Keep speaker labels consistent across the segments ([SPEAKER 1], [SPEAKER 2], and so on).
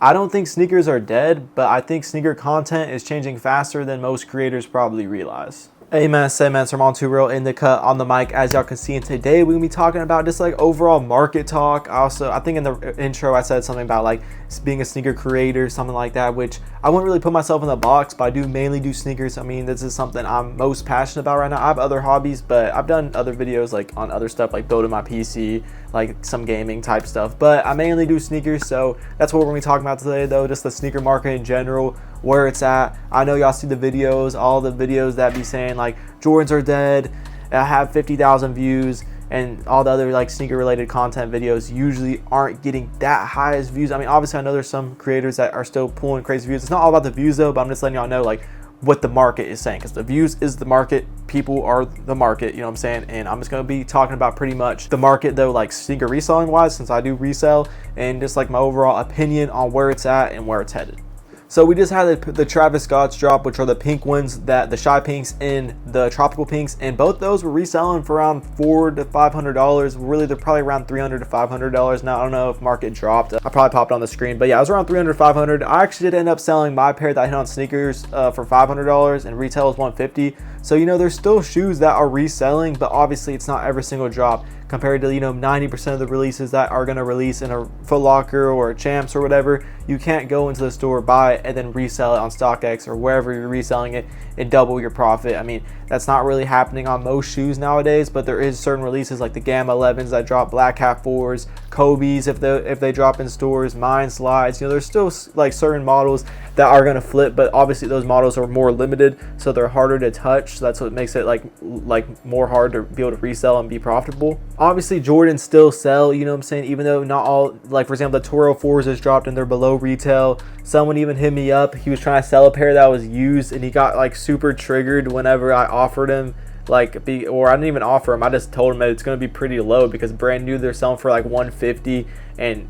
[SPEAKER 1] I don't think sneakers are dead, but I think sneaker content is changing faster than most creators probably realize. Hey man, Sermon 2 Real in the cut on the mic. As y'all can see, and today we're gonna be talking about just like overall market talk. Also, I think in the intro I said something about like being a sneaker creator, something like that, which I wouldn't really put myself in the box, but I do mainly do sneakers. I mean, this is something I'm most passionate about right now. I have other hobbies, but I've done other videos like on other stuff like building my PC, like some gaming type stuff, but I mainly do sneakers. So that's what we're gonna be talking about today though, just the sneaker market in general, where it's at. I know y'all see the videos, all the videos that be saying like Jordans are dead, I have 50,000 views, and all the other like sneaker related content videos usually aren't getting that high as views. I mean, obviously I know there's some creators that are still pulling crazy views. It's not all about the views though, but I'm just letting y'all know like what the market is saying, because the views is the market, people are the market, you know what I'm saying? And I'm just going to be talking about pretty much the market though, like sneaker reselling wise, since I do resell, and just like my overall opinion on where it's at and where it's headed. So we just had the Travis Scott's drop, which are the pink ones, that the Shy Pinks and the Tropical Pinks, and both those were reselling for around $400 to $500. Really, they're probably around $300 to $500 now. I don't know if market dropped. I probably popped on the screen, but yeah, it was around $300 to $500. I actually did end up selling my pair that I hit on sneakers for $500, and retail was $150. So you know, there's still shoes that are reselling, but obviously it's not every single drop, compared to 90% of the releases that are going to release in a Foot Locker or a Champs or whatever. You can't go into the store, buy it, and then resell it on StockX or wherever you're reselling it and double your profit. I mean, that's not really happening on most shoes nowadays, but there is certain releases like the Gamma 11s that drop, Black Hat 4s, Kobe's if they drop in stores, Mine Slides. There's still like certain models that are going to flip, but obviously those models are more limited, so they're harder to touch. So that's what makes it like more hard to be able to resell and be profitable. Obviously Jordans still sell, you know what I'm saying, even though not all, like for example the Toro 4s has dropped and they're below retail. Someone even hit me up, he was trying to sell a pair that was used, and he got like super triggered whenever I offered him or I didn't even offer him, I just told him that it's going to be pretty low, because brand new they're selling for like $150, and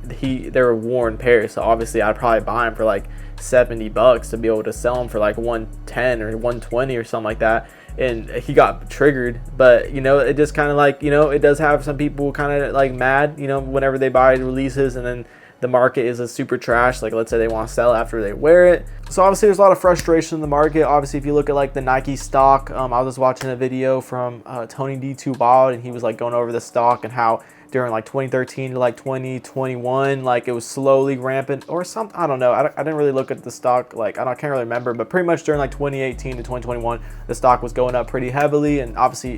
[SPEAKER 1] they're worn pairs, so obviously I'd probably buy them for like $70 to be able to sell them for like $110 or $120 or something like that. And he got triggered, but it just kind of like, it does have some people kind of like mad, whenever they buy releases and then the market is a super trash, like let's say they want to sell after they wear it. So obviously there's a lot of frustration in the market. Obviously if you look at like the Nike stock, I was just watching a video from Tony D2 Wild, and he was like going over the stock and how during like 2013 to like 2021, like it was slowly rampant or something. I don't know. I didn't really look at the stock. Like I can't really remember, but pretty much during like 2018 to 2021, the stock was going up pretty heavily. And obviously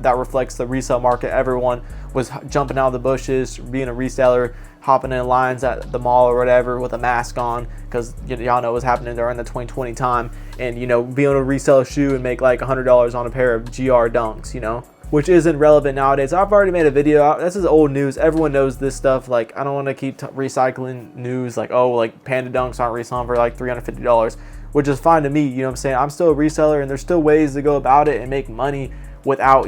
[SPEAKER 1] that reflects the resale market. Everyone was jumping out of the bushes, being a reseller, hopping in lines at the mall or whatever with a mask on, because y'all know what's happening during the 2020 time. And being able to resell a shoe and make like $100 on a pair of GR Dunks, which isn't relevant nowadays. I've already made a video. This is old news. Everyone knows this stuff. Like, I don't want to keep recycling news like, oh, like Panda Dunks aren't reselling for like $350, which is fine to me. You know what I'm saying? I'm still a reseller, and there's still ways to go about it and make money without,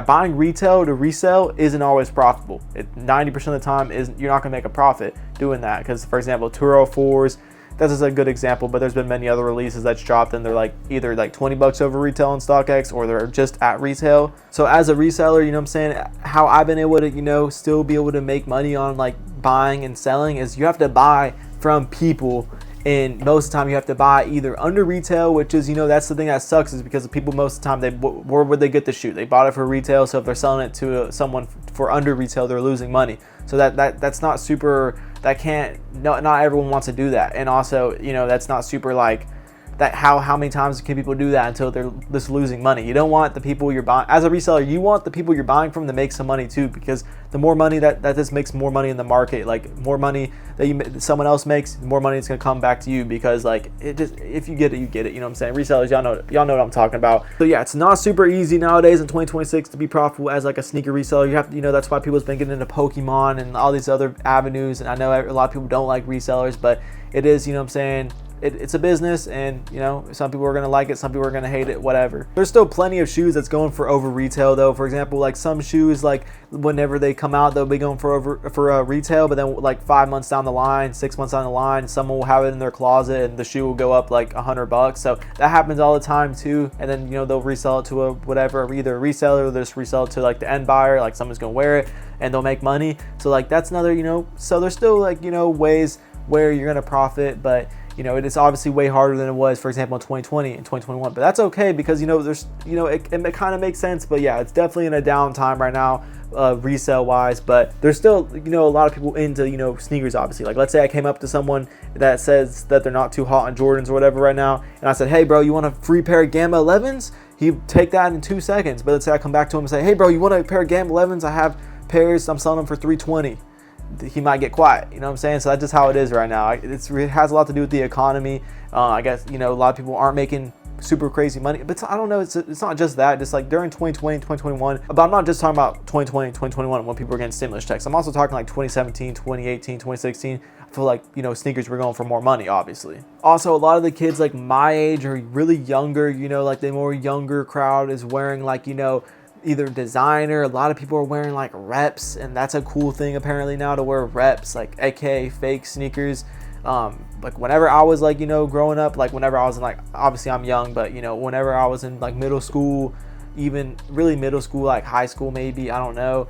[SPEAKER 1] buying retail to resell isn't always profitable. 90% of the time you're not gonna make a profit doing that, because for example, Turo 4s, that's just a good example, but there's been many other releases that's dropped and they're like either like $20 over retail on StockX, or they're just at retail. So as a reseller, what I'm saying, how I've been able to, still be able to make money on like buying and selling is you have to buy from people. And most of the time you have to buy either under retail, which is, that's the thing that sucks, is because the people most of the time, where would they get the shoe? They bought it for retail, so if they're selling it to someone for under retail, they're losing money. So that's not super, not everyone wants to do that. And also, that's not super like, that how many times can people do that until they're just losing money? You don't want the people you're buying, as a reseller, you want the people you're buying from to make some money too, because the more money that this makes more money in the market, like more money that someone else makes, more money is going to come back to you, because like it just, if you get it, you get it. You know what I'm saying? Resellers, y'all know what I'm talking about. So yeah, it's not super easy nowadays in 2026 to be profitable as like a sneaker reseller. You have to, that's why people's been getting into Pokemon and all these other avenues. And I know a lot of people don't like resellers, but it is, what I'm saying, it's a business, and some people are going to like it, some people are going to hate it, whatever. There's still plenty of shoes that's going for over retail though. For example, like some shoes, like whenever they come out, they'll be going for retail, but then like 5 months down the line, 6 months down the line, someone will have it in their closet and the shoe will go up like $100. So that happens all the time too. And then they'll resell it to either a reseller, or they'll just resell it to like the end buyer, like someone's going to wear it and they'll make money. So like that's another, so there's still like ways where you're going to profit, but it is obviously way harder than it was, for example, in 2020 and 2021. But that's okay because, there's, it kind of makes sense. But yeah, it's definitely in a downtime right now, resale wise. But there's still, a lot of people into, sneakers, obviously. Like, let's say I came up to someone that says that they're not too hot on Jordans or whatever right now, and I said, hey, bro, you want a free pair of Gamma 11s? He'd take that in 2 seconds. But let's say I come back to him and say, hey, bro, you want a pair of Gamma 11s? I have pairs, I'm selling them for $320. He might get quiet, you know what I'm saying? So that's just how it is right now. It has a lot to do with the economy. I guess, a lot of people aren't making super crazy money, but I don't know, it's not just that. Just like during 2020, 2021, but I'm not just talking about 2020, 2021 when people were getting stimulus checks. I'm also talking like 2017, 2018, 2016. I feel like, sneakers were going for more money, obviously. Also, a lot of the kids like my age or really younger, like the more younger crowd is wearing like, either designer. A lot of people are wearing like reps, and that's a cool thing apparently now to wear reps, like aka fake sneakers. Like whenever I was like, growing up, like whenever I was in like, obviously I'm young, but whenever I was in like middle school, even really middle school, like high school maybe, I don't know,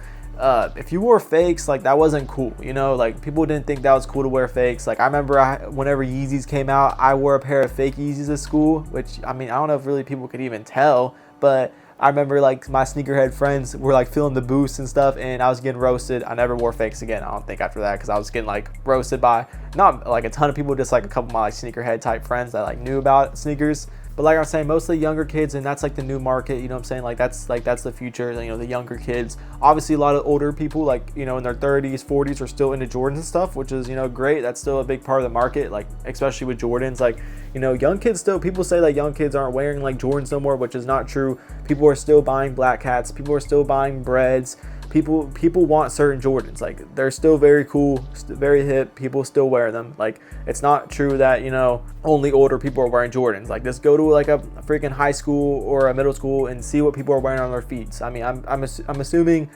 [SPEAKER 1] if you wore fakes, like that wasn't cool, like people didn't think that was cool to wear fakes. Like I remember whenever Yeezys came out, I wore a pair of fake Yeezys at school, which I don't know if really people could even tell, but I remember like my sneakerhead friends were like feeling the boost and stuff, and I was getting roasted. I never wore fakes again, I don't think, after that, because I was getting like roasted by not like a ton of people, just like a couple of my like sneakerhead type friends that like knew about sneakers. But like I was saying, mostly younger kids, and that's like the new market, you know what I'm saying? Like that's the future, the younger kids. Obviously a lot of older people like, in their 30s, 40s are still into Jordans and stuff, which is, great. That's still a big part of the market, like especially with Jordans. Like, young kids still, people say that young kids aren't wearing like Jordans no more, which is not true. People are still buying Black Cats. People are still buying Breads. People want certain Jordans. Like they're still very cool, very hip. People still wear them. Like it's not true that only older people are wearing Jordans. Like just go to like a freaking high school or a middle school and see what people are wearing on their feet. So, I'm assuming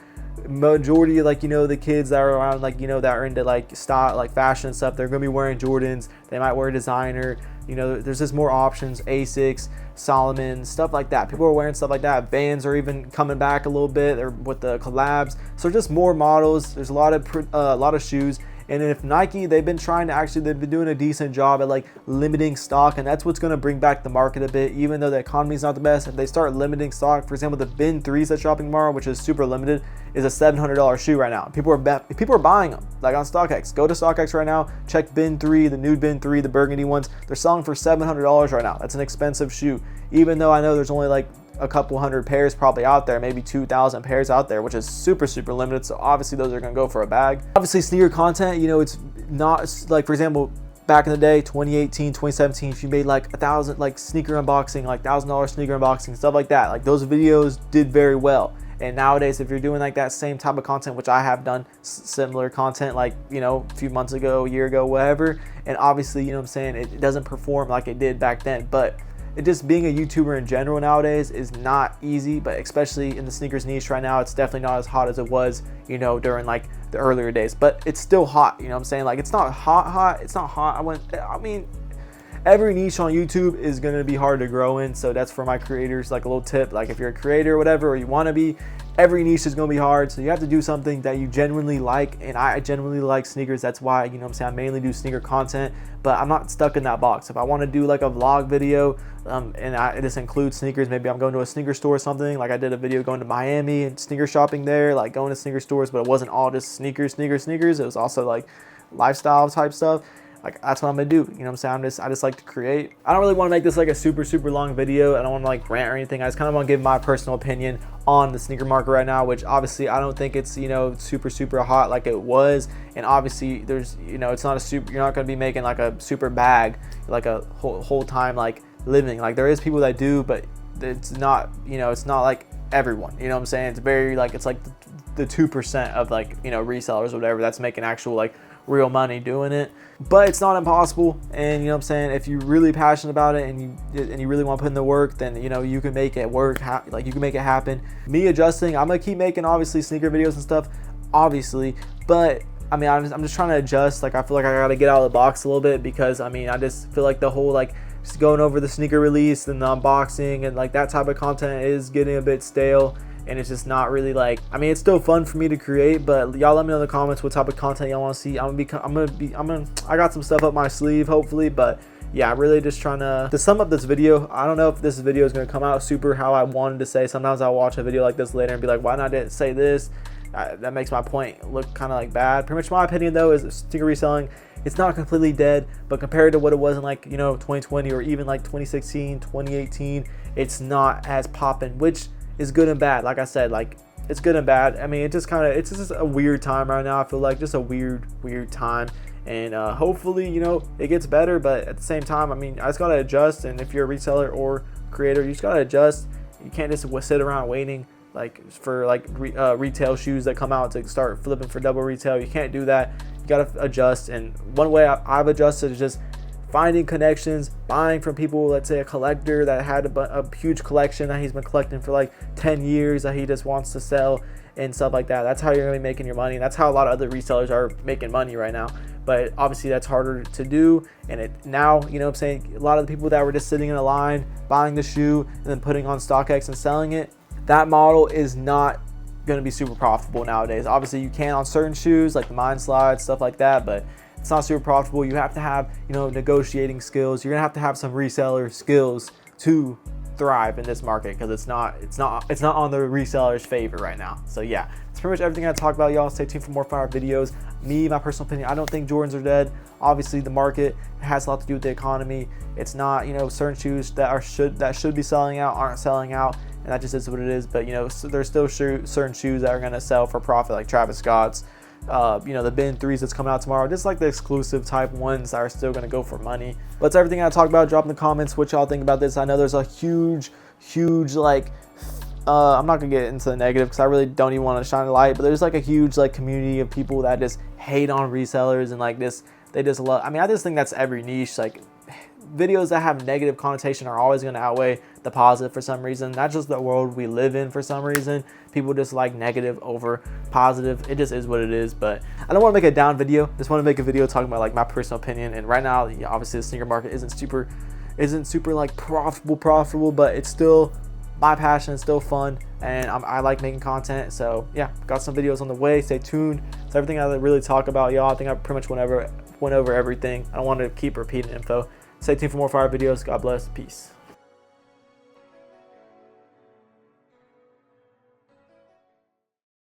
[SPEAKER 1] majority, like the kids that are around, like that are into like style, like fashion and stuff, they're gonna be wearing Jordans. They might wear designer. There's just more options. Asics, Solomon, stuff like that. People are wearing stuff like that. Vans are even coming back a little bit, or with the collabs. So just more models. There's a lot of shoes. And if Nike, they've been doing a decent job at like limiting stock, and that's what's going to bring back the market a bit, even though the economy is not the best. If they start limiting stock, for example, the Bin 3s that's dropping tomorrow, which is super limited, is a $700 shoe right now. People are buying them, like on StockX. Go to StockX right now, check Bin 3, the new Bin 3, the burgundy ones. They're selling for $700 right now. That's an expensive shoe, even though I know there's only like a couple hundred pairs probably out there, maybe 2,000 pairs out there, which is super limited. So obviously those are gonna go for a bag. Obviously sneaker content, it's not like, for example, back in the day, 2018, 2017, if you made like 1,000 like sneaker unboxing, like $1,000 sneaker unboxing, stuff like that, like those videos did very well. And nowadays, if you're doing like that same type of content, which I have done similar content like, a few months ago, a year ago, whatever, and obviously, it doesn't perform like it did back then. But it just, being a YouTuber in general nowadays is not easy, but especially in the sneakers niche right now, it's definitely not as hot as it was, during like the earlier days. But it's still hot, you know what I'm saying? Like it's not hot, it's not hot. Every niche on YouTube is going to be hard to grow in, so that's for my creators, like a little tip. Like if you're a creator or whatever, or you want to be, every niche is going to be hard, so you have to do something that you genuinely like. And I genuinely like sneakers. That's why, I mainly do sneaker content, but I'm not stuck in that box. If I want to do like a vlog video, and this includes sneakers, maybe I'm going to a sneaker store or something, like I did a video going to Miami and sneaker shopping there, like going to sneaker stores, but it wasn't all just sneakers. It was also like lifestyle type stuff. Like that's what I'm gonna do, you know what I'm saying? I just like to create. I don't really want to make this like a super long video. I don't want to like rant or anything. I just kind of want to give my personal opinion on the sneaker market right now, which obviously I don't think it's super hot like it was. And obviously there's it's not a super, you're not gonna be making like a super bag like a whole time like living. Like there is people that do, but it's not, it's not like everyone, you know what I'm saying? It's very like, it's like the 2% of like resellers or whatever that's making actual like real money doing it. But it's not impossible, and you know what I'm saying, if you're really passionate about it and you really want to put in the work, then you can make it work, like you can make it happen. Me adjusting, I'm gonna keep making obviously sneaker videos and stuff, obviously, but I'm just trying to adjust. Like I feel like I gotta get out of the box a little bit, because I just feel like the whole like just going over the sneaker release and the unboxing and like that type of content is getting a bit stale. and it's just not really like, I mean, it's still fun for me to create, but y'all let me know in the comments what type of content y'all want to see. I got some stuff up my sleeve hopefully, but yeah, really just trying to sum up this video. I don't know if this video is going to come out super how I wanted to say. Sometimes I'll watch a video like this later and be like, why not say this? That makes my point look kind of like bad. Pretty much my opinion though is sneaker reselling, it's not completely dead, but compared to what it was in like, 2020 or even like 2016, 2018, it's not as popping, which is good and bad. Like I said, like it's good and bad. I mean, it's just a weird time right now. I feel like just a weird time. And hopefully, it gets better, but at the same time, I mean, I just gotta adjust. And if you're a reseller or creator, you just gotta adjust. You can't just sit around waiting like for retail shoes that come out to start flipping for double retail. You can't do that. You gotta adjust. And one way I've adjusted is just finding connections, buying from people. Let's say a collector that had a huge collection that he's been collecting for like 10 years that he just wants to sell and stuff like that. That's how you're gonna be making your money. That's how a lot of other resellers are making money right now. But obviously that's harder to do. And it now, what I'm saying, a lot of the people that were just sitting in a line, buying the shoe and then putting on StockX and selling it, that model is not going to be super profitable nowadays. Obviously you can on certain shoes like the Mind Slide, stuff like that, but it's not super profitable. You have to have, negotiating skills. You're gonna have some reseller skills to thrive in this market, because it's not on the reseller's favor right now. So yeah, that's pretty much everything I talked about, y'all. Stay tuned for more fire videos. My personal opinion, I don't think Jordans are dead. Obviously the market has a lot to do with the economy. It's not, certain shoes that should be selling out aren't selling out, and that just is what it is. But there's still certain shoes that are going to sell for profit, like Travis Scott's, the bin 3s that's coming out tomorrow, just like the exclusive type ones that are still going to go for money. But that's everything I talked about. Drop in the comments what y'all think about this. I know there's a huge like I'm not gonna get into the negative because I really don't even want to shine a light, but there's like a huge like community of people that just hate on resellers and like this, they just love, I mean, I just think that's every niche. Like videos that have negative connotation are always going to outweigh the positive for some reason. That's just the world we live in for some reason. People just like negative over positive. It just is what it is. But I don't want to make a down video. Just want to make a video talking about like my personal opinion. And right now, obviously the sneaker market isn't super like profitable, but it's still my passion. It's still fun, and I like making content. So yeah, got some videos on the way. Stay tuned. It's everything I really talk about, y'all. I think I pretty much went over everything. I don't want to keep repeating info. Stay tuned for more fire videos. God bless. Peace.